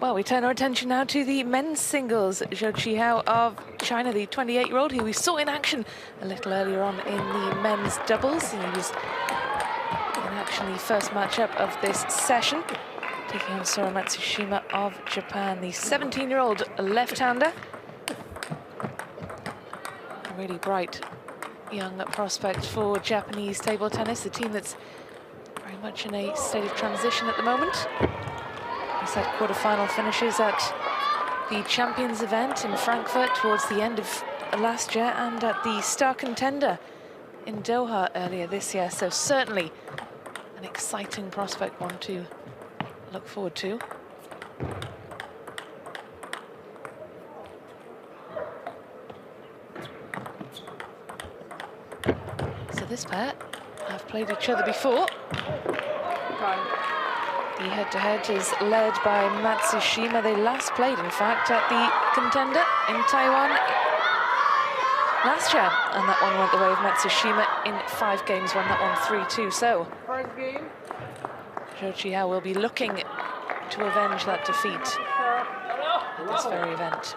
Well, we turn our attention now to the men's singles. Zhou Qihao of China, the 28-year-old who we saw in action a little earlier on in the men's doubles. And he was in action the first matchup of this session, taking on Sora Matsushima of Japan, the 17-year-old left-hander. A really bright young prospect for Japanese table tennis, a team that's very much in a state of transition at the moment. He's had quarter-final finishes at the Champions event in Frankfurt towards the end of last year and at the Star Contender in Doha earlier this year. So certainly an exciting prospect, one to look forward to. So this pair have played each other before. The head-to-head is led by Matsushima. They last played, in fact, at the Contender in Taiyuan last year. And that one went the way of Matsushima in 5 games, won that one 3-2. So, Zhou Qihao will be looking to avenge that defeat at this very event.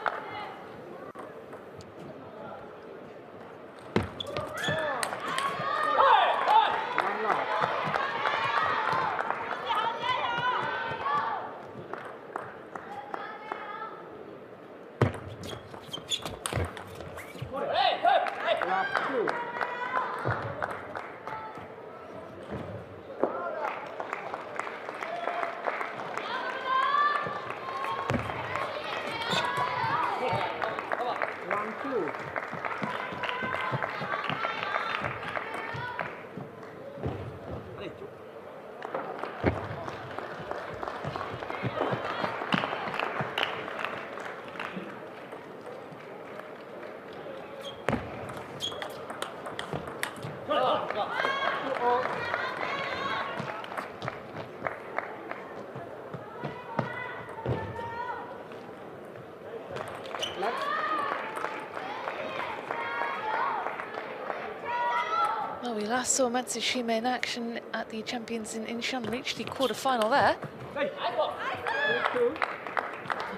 Well, we last saw Matsushima in action at the Champions in Incheon, reached the quarter-final there. We'll be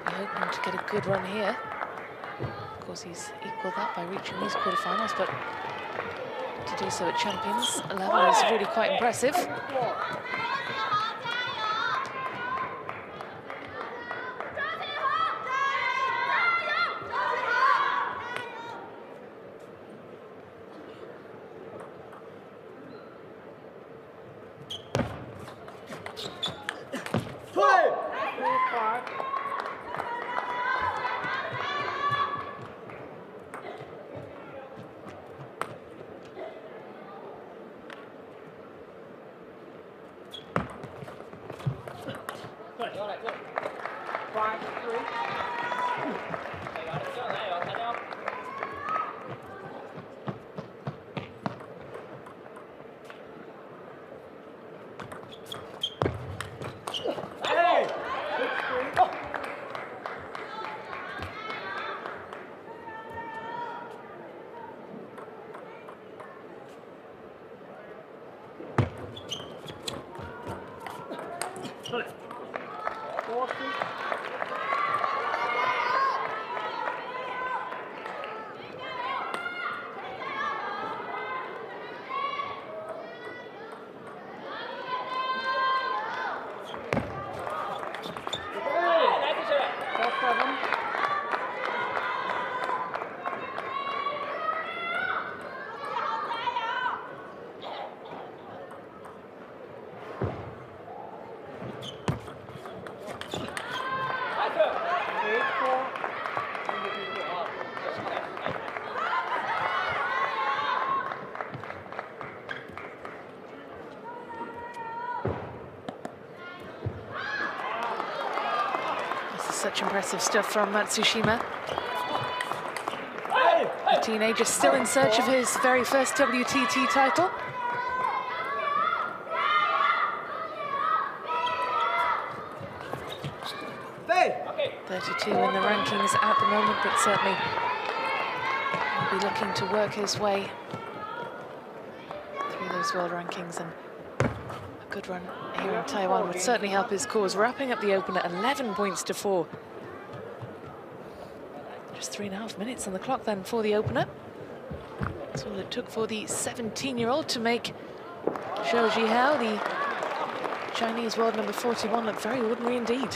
hoping to get a good run here. Of course, he's equalled that by reaching these quarter-finals, but to do so at Champions level is really quite impressive. Such impressive stuff from Matsushima. The teenager still in search of his very first WTT title. Okay. 32 in the rankings at the moment, but certainly will be looking to work his way through those world rankings and good run here in Taiwan would certainly help his cause, wrapping up the opener 11 points to 4. Just 3.5 minutes on the clock then for the opener. That's all it took for the 17-year-old to make Zhou Qihao, the Chinese world number 41, look very ordinary indeed.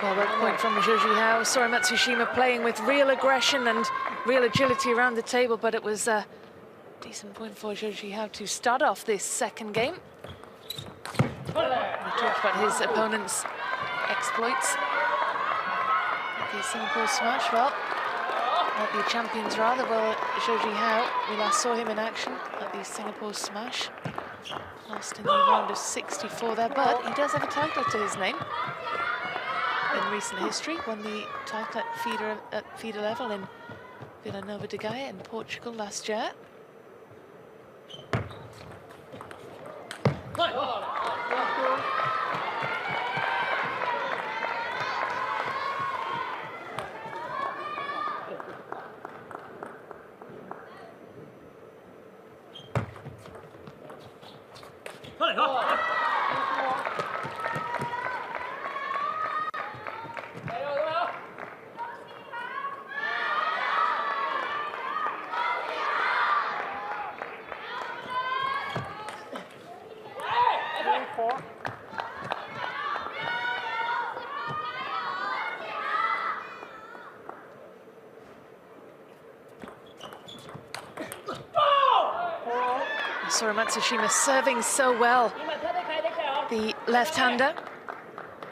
Well-worked point from ZHOUQIHAO-SORA. Matsushima playing with real aggression and real agility around the table, but it was a decent point for ZHOUQIHAO to start off this second game. We talked about his opponent's exploits. The Singapore smash, well, might be champions rather. Well, ZHOUQIHAO, we last saw him in action at the Singapore smash. Lost in the round of 64 there, but he does have a title to his name. In recent history, won the title at feeder level in Vila Nova de Gaia in Portugal last year. Sora Matsushima serving so well, the left-hander.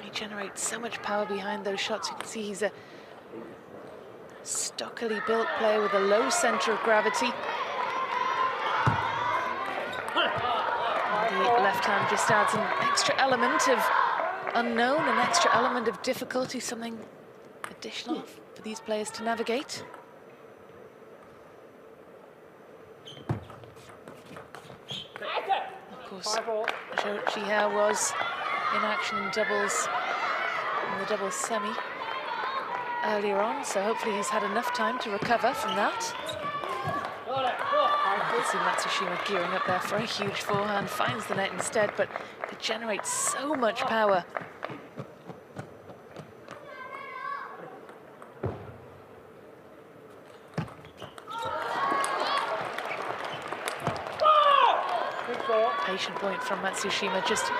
He generates so much power behind those shots. You can see he's a stockily built player with a low center of gravity. And the left hand just adds an extra element of unknown, an extra element of difficulty, something additional for these players to navigate. Of course, ZHOUQIHAO was in action in doubles, in the doubles semi earlier on, so hopefully he's had enough time to recover from that. You can see Matsushima gearing up there for a huge forehand, finds the net instead, but it generates so much power. Patient point from Matsushima, just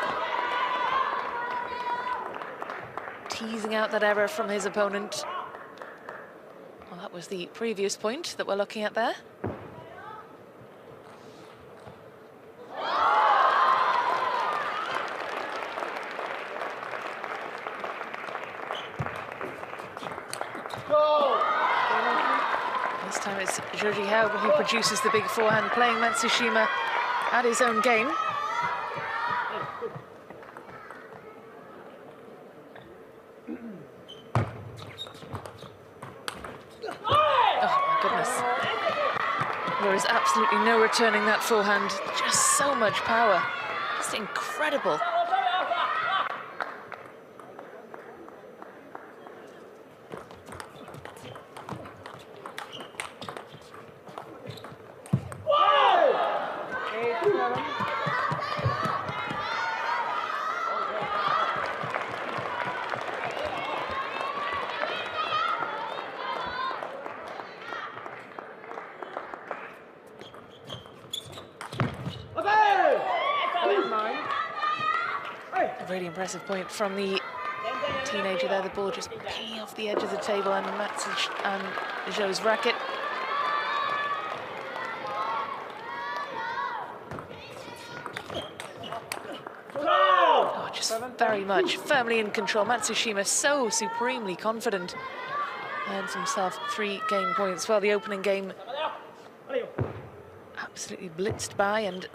teasing out that error from his opponent. Well, that was the previous point that we're looking at there. This time it's ZHOUQIHAO who produces the big forehand, playing Matsushima at his own game. Oh my goodness. There is absolutely no returning that forehand. Just so much power. Just incredible. really impressive point from the teenager there. The ball just pinging off the edge of the table and Zhou's racket. Oh, just very much firmly in control. Matsushima so supremely confident. Earns himself 3 game points. Well, the opening game absolutely blitzed by, and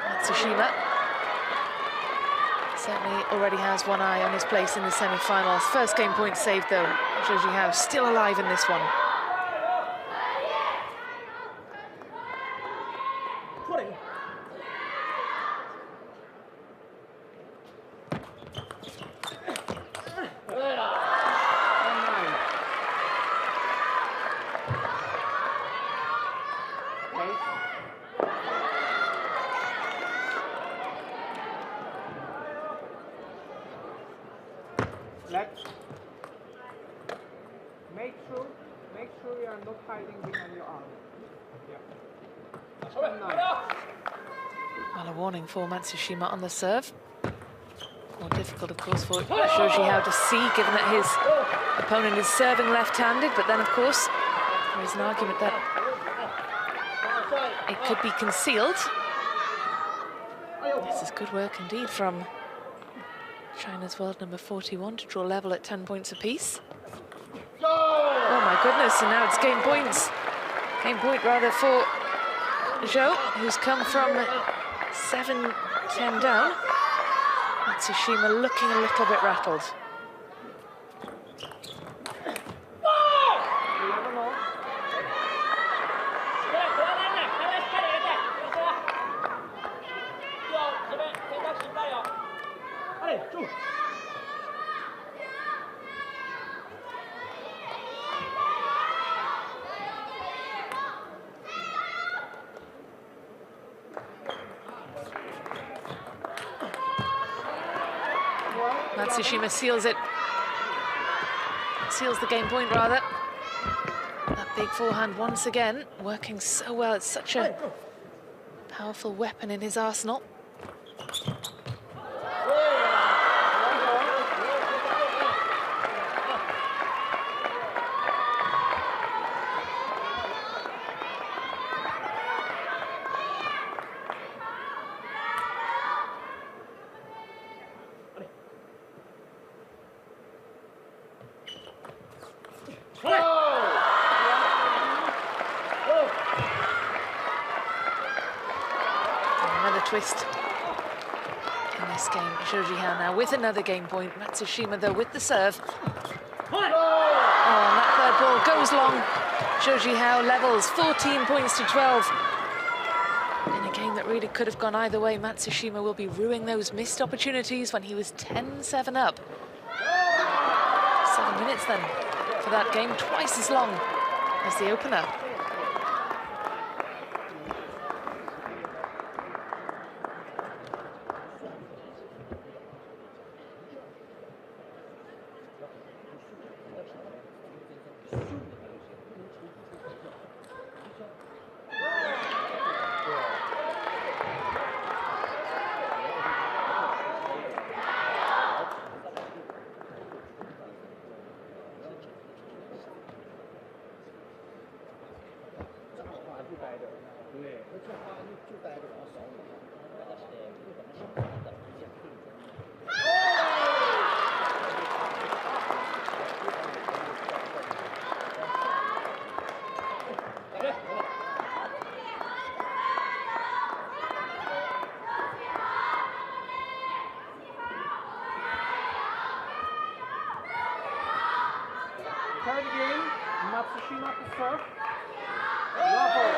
Matsushima certainly already has one eye on his place in the semi-finals. First game point saved though. ZHOUQIHAO still alive in this one. Make sure you are not hiding behind your arm. Well, a warning for Matsushima on the serve. More difficult, of course, for ZHOUQIHAO to see, given that his opponent is serving left-handed. But then, of course, there is an argument that it could be concealed. This is good work indeed from China's world number 41 to draw level at 10 points apiece. Oh my goodness, and now it's game points. Game point rather for Zhou, who's come from 7-10 down. Matsushima looking a little bit rattled. Matsushima seals it. Seals the game point, rather. That big forehand once again, working so well. It's such a powerful weapon in his arsenal. Twist in this game. ZHOUQIHAO now with another game point. Matsushima though with the serve. Oh, and that third ball goes long. ZHOUQIHAO levels 14 points to 12. In a game that really could have gone either way, Matsushima will be ruining those missed opportunities when he was 10-7 up. 7 minutes then for that game, twice as long as the opener. Third game, Matsushima to serve. Level.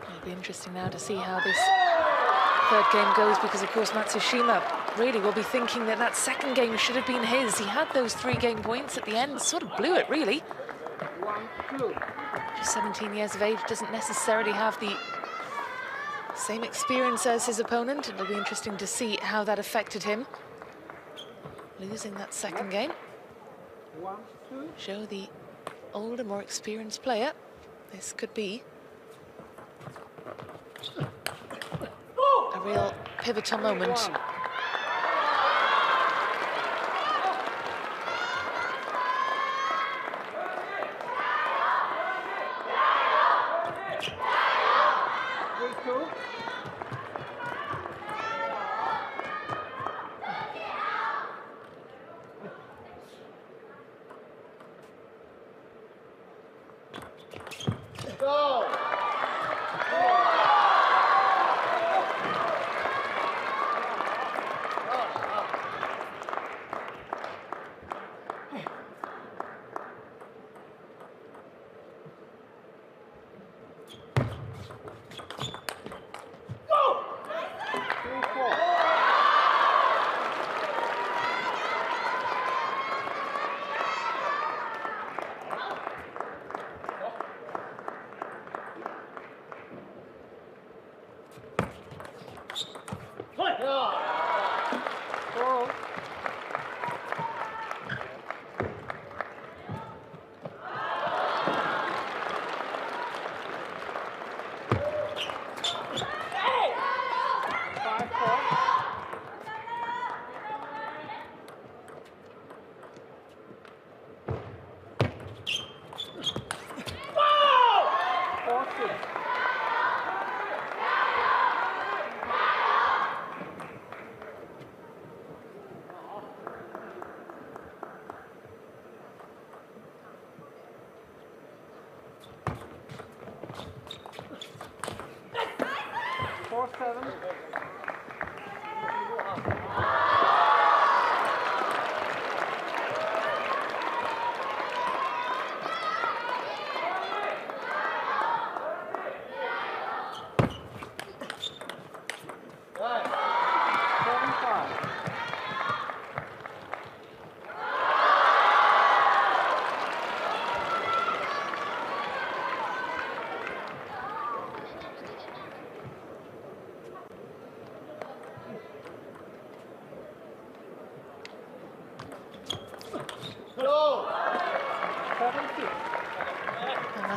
It'll be interesting now to see how this third game goes, because of course Matsushima really will be thinking that that second game should have been his. He had those 3 game points at the end, sort of blew it really. 1-2. Just 17 years of age, doesn't necessarily have the same experience as his opponent. It'll be interesting to see how that affected him. Losing that second game. 1-2. Zhou, the older, more experienced player. This could be a real pivotal moment. 3-1.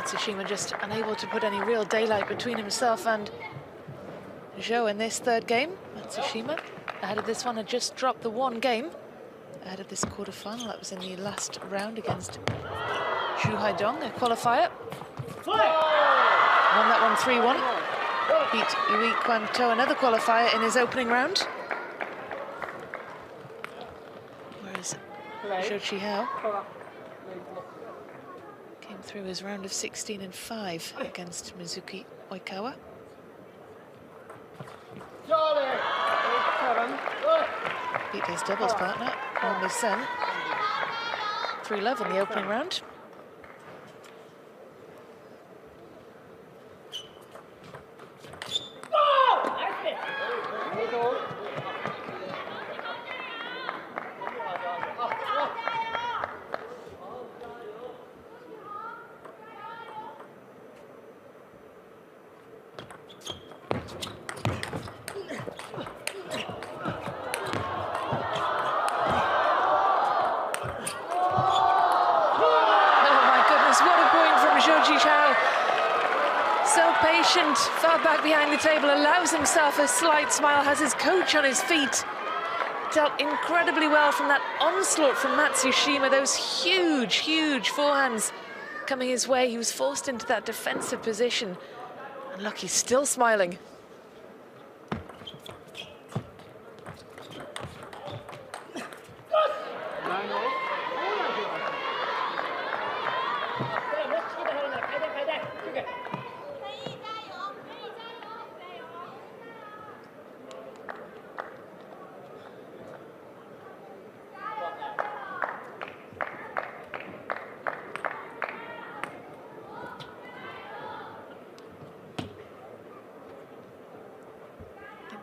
Matsushima just unable to put any real daylight between himself and Zhou in this third game. Matsushima, ahead of this one, had just dropped the one game ahead of this quarterfinal. That was in the last round against Zhu Haidong, a qualifier. Won that one 3-1. Beat Yui Kwanto, another qualifier, in his opening round. Whereas ZHOUQIHAO came through his round of 16 and 5 against Mizuki Oikawa. Beat his doubles partner, Wang Sen, 3-love in the opening round. Far back behind the table, allows himself a slight smile, has his coach on his feet. Dealt incredibly well from that onslaught from Matsushima, those huge, huge forehands coming his way. He was forced into that defensive position. And look, he's still smiling.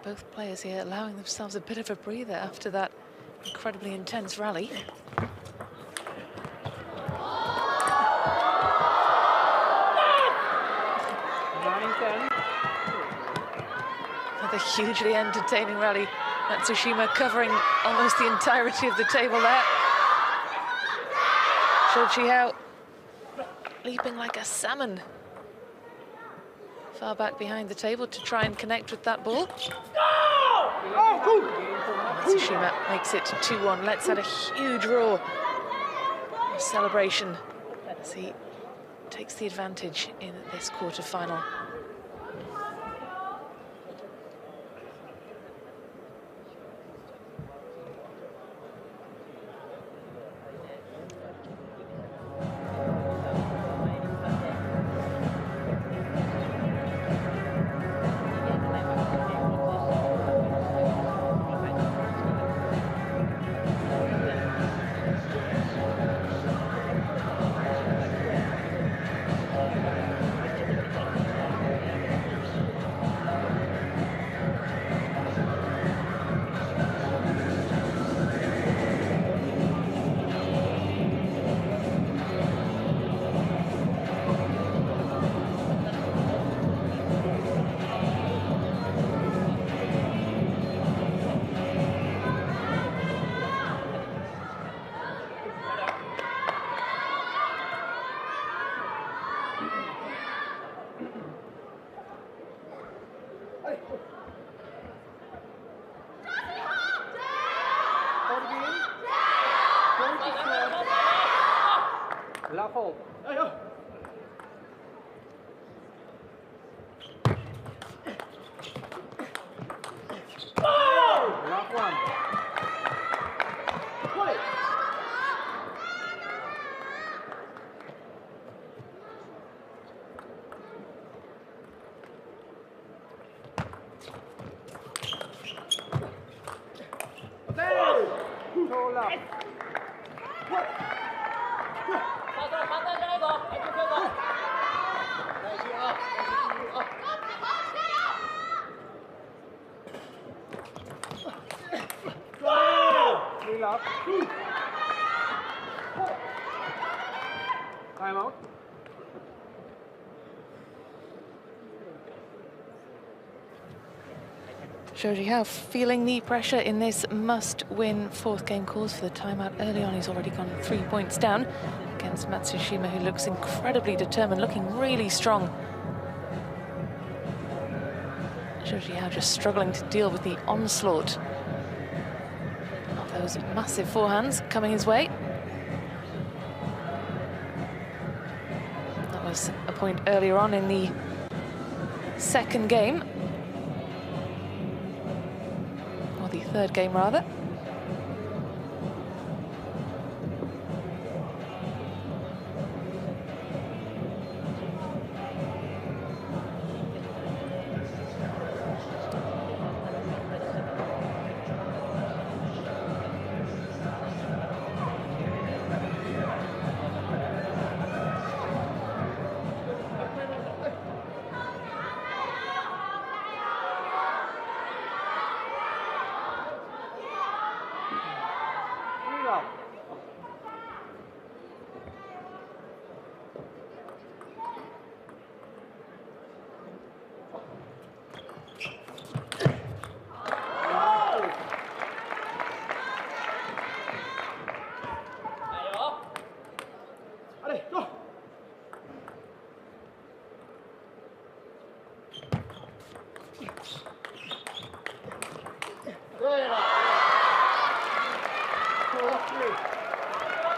Both players here allowing themselves a bit of a breather after that incredibly intense rally. hugely entertaining rally. Matsushima covering almost the entirety of the table there. ZHOUQIHAO leaping like a salmon far back behind the table to try and connect with that ball. Matsushima makes it 2-1, lets out a huge roar of celebration as he takes the advantage in this quarter-final. Level. Last one. Go left. Time out. ZHOUQIHAO feeling the pressure in this must-win fourth game, calls for the timeout early on. He's already gone 3 points down against Matsushima, who looks incredibly determined, looking really strong. ZHOUQIHAO just struggling to deal with the onslaught of those massive forehands coming his way. That was a point earlier on in the second game. Or the third game, rather.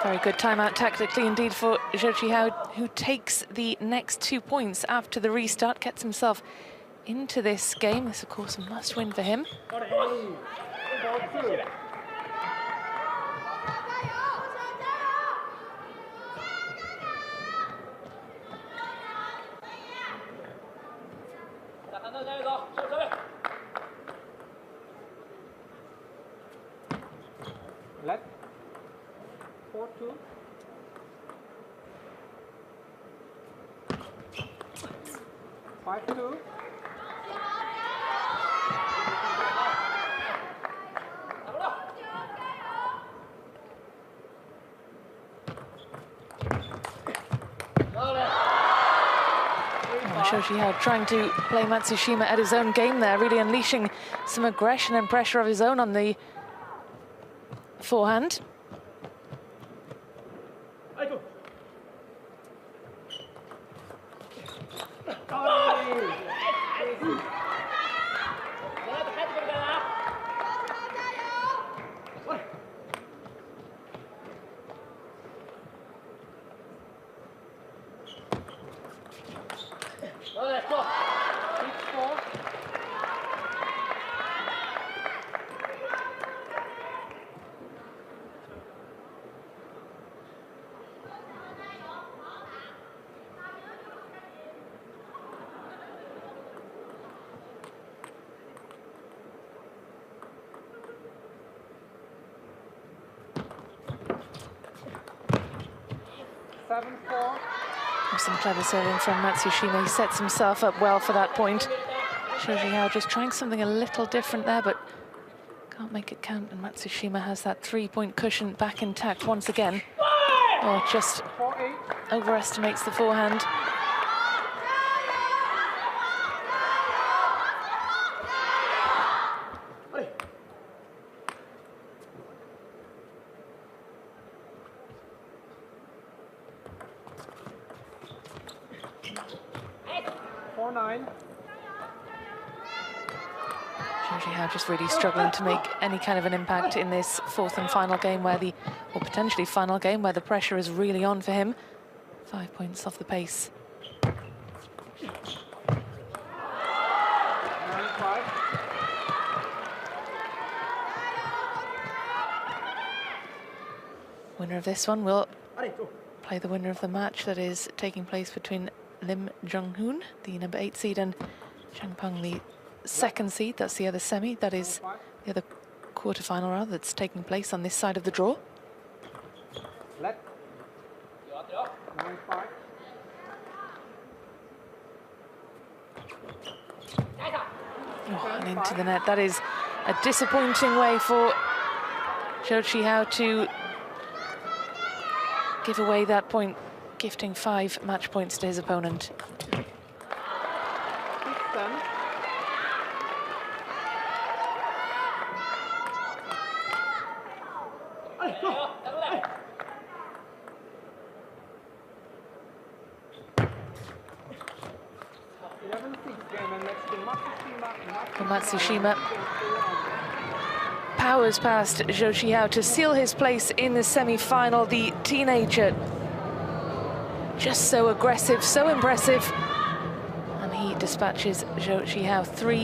Very good timeout tactically indeed for ZHOUQIHAO, who takes the next 2 points after the restart, gets himself into this game. This, of course, a must-win for him. Let 4-2. Five two. ZHOUQIHAO trying to play Matsushima at his own game there, really unleashing some aggression and pressure of his own on the forehand. Some clever serving from Matsushima. He sets himself up well for that point. ZHOUQIHAO just trying something a little different there, but can't make it count. And Matsushima has that 3-point cushion back intact once again. Oh, just overestimates the forehand. ZHOUQIHAO just really struggling to make any kind of an impact in this fourth and final game or potentially final game where the pressure is really on for him. 5 points off the pace. Winner of this one will play the winner of the match that is taking place between Lim Jung-hoon, the number 8 seed, and Zhang Peng, the second seed. That's the other semi. That is the other quarterfinal round that's taking place on this side of the draw. Oh, and into the net. That is a disappointing way for ZHOUQIHAO to give away that point, gifting 5 match points to his opponent. Matsushima powers past ZHOUQIHAO to seal his place in the semi-final. The teenager, just so aggressive, so impressive, and he dispatches ZHOUQIHAO 3